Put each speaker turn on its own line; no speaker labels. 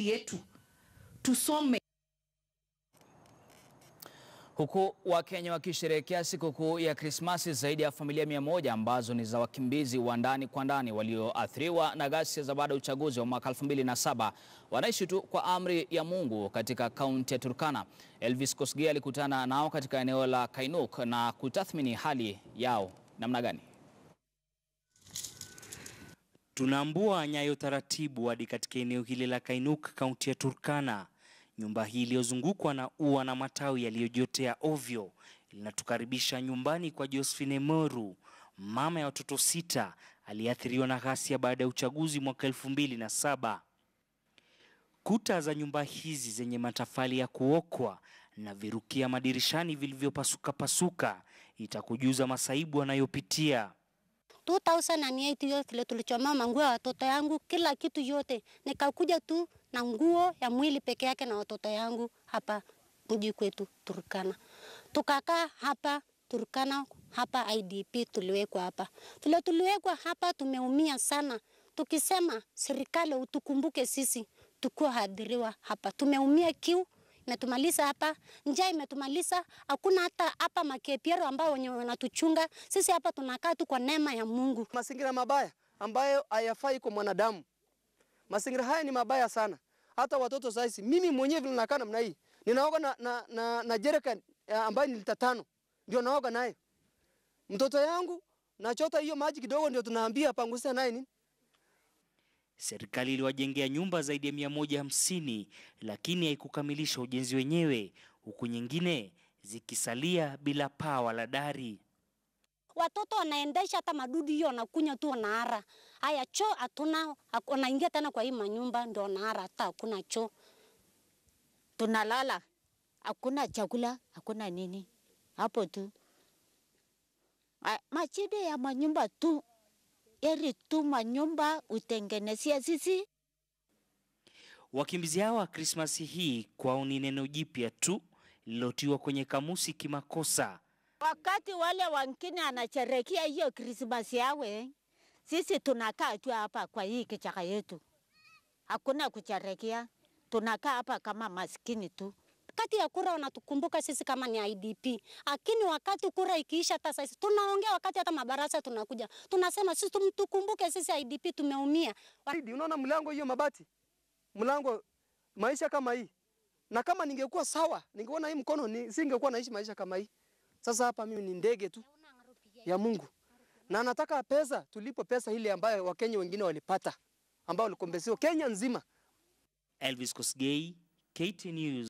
nchi yetu, tusome.
Huku Wakenya wakisherehekea sikukuu ya Krismasi, zaidi ya familia 100 ambazo ni za wakimbizi wa ndani kwa ndani walioathiriwa na ghasia za baada ya uchaguzi wa mwaka 2007 wanaishi tu kwa amri ya Mungu katika kaunti ya Turkana. Elvis Kosgei alikutana nao katika eneo la Kainuk na kutathmini hali yao namna gani.
Tunaambua nyayo taratibu hadi katika eneo hili la Kainuk, kaunti ya Turkana. Nyumba hii iliyozungukwa na ua na matawi yaliyojotea ovyo linatukaribisha nyumbani kwa Josephine Moru, mama ya watoto 6 aliyeathiriwa na ghasia baada ya uchaguzi mwaka 2007. Kuta za nyumba hizi zenye matofali ya kuokwa na virukia madirishani vilivyopasuka pasuka itakujuza masaibu anayopitia.
2008 yote tulichoma manguo ya watoto yangu, kila kitu yote. Nikakuja tu na nguo ya mwili peke yake na watoto yangu hapa mji kwetu Turkana. Tukakaa hapa Turkana, hapa IDP tuliwekwa hapa. Vile tuliwekwa hapa tumeumia sana. Tukisema serikali utukumbuke sisi tukiwa hadhiriwa hapa. Tumeumia kiu, imetumaliza hapa, njaa imetumaliza, hakuna hata hapa makepiero ambao wenye wanatuchunga. Sisi hapa tunakaa tu kwa neema ya Mungu.
Mazingira mabaya ambayo hayafai kwa mwanadamu. Mazingira haya ni mabaya sana. Hata watoto sasa, mimi mwenyewe vile nakaa namna hii, ninaoga na jerrycan ambayo ni lita 5. Ndio naoga nayo. Mtoto yangu nachota hiyo maji kidogo ndio tunaambia pangusa naye nini.
Serikali iliwajengea nyumba zaidi ya 150 lakini haikukamilisha ujenzi wenyewe, huku nyingine zikisalia bila paa wala dari.
Watoto wanaendesha hata madudu hiyo wanakunya tu wanaara. Haya choo hatuna, wanaingia tena kwa hii manyumba ndio wanaara, hata hakuna choo.
Tunalala, hakuna chakula, hakuna nini. Hapo tu. Machide ya manyumba tu. Eri tu manyumba utengenesia sisi.
Wakimbizi hawa Krismasi hii kwao ni neno jipya tu lilotiwa kwenye kamusi kimakosa.
Wakati wale wengine anasherehekea hiyo Krismasi yawe, sisi tunakaa tu hapa kwa hii kichaka yetu. Hakuna kusherehekea, tunakaa hapa kama maskini tu.
Wakati ya kura wanatukumbuka sisi kama ni IDP. Lakini wakati kura ikiisha hata sasa tunaongea, wakati hata mabarasa tunakuja. Tunasema sisi tukumbuke sisi IDP tumeumia.
Unaona mlango hiyo mabati? Mlango maisha kama hii. Na kama ningekuwa sawa, ningeona hii mkono singekuwa naishi maisha kama hii. Sasa hapa mimi ni ndege tu ya Mungu. Na nataka pesa, tulipo pesa ile ambayo Wakenya wengine walipata, ambao walikombesiwa Kenya nzima.
Elvis Kosgei, KTN News.